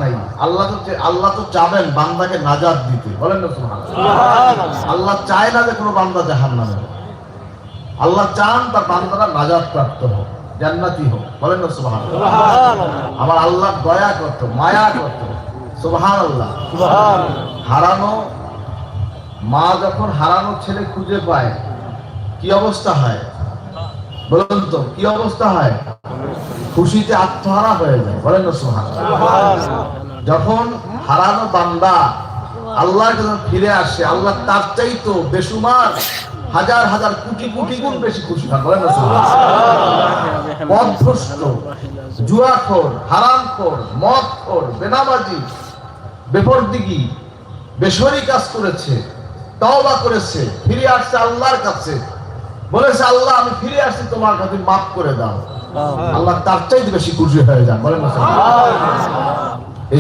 নাই। আল্লাহ তো চাবেন বান্দাকে নাজাত দিতে, বলেন না সুবহানাল্লাহ। আল্লাহ চায় না যে কোনো বান্দা জাহান্নামে, আল্লাহ চান তার বান্দারা নাজাত প্রাপ্ত হোক, জান্নাতি হোক, বলেন না সুবহানাল্লাহ। আমার আল্লাহ দয়া করত, মায়া করত, সুবহানাল্লাহ। হারানো মা যখন হারানো ছেলে খুঁজে পায় কি অবস্থা হয় বলুন তো, কি অবস্থা হয়? খুশিতে আত্মহারা হয়ে যায়, বলেন না সুবহানাল্লাহ। যখন হারানো বান্দা আল্লাহর কাছে ফিরে আসে, আল্লাহ তার চাইতো বেশুমার হাজার হাজার কোটি কোটি গুণ বেশি খুশি হয়, বলেন না সুবহানাল্লাহ। পথভ্রষ্ট, জুয়াখোর, হারামখোর, মদখোর, বেনামাজি, বেপরদিগি, বেশরি কাজ করেছে, তওবা করেছে, ফিরে আসছে আল্লাহর কাছে, বলেছে আল্লাহ আমি ফিরে আসছি তোমার কাছে, মাফ করে দাও। আল্লাহ তার চাইতে বেশি খুশি হয়ে যান, বলেন না সুবহানাল্লাহ।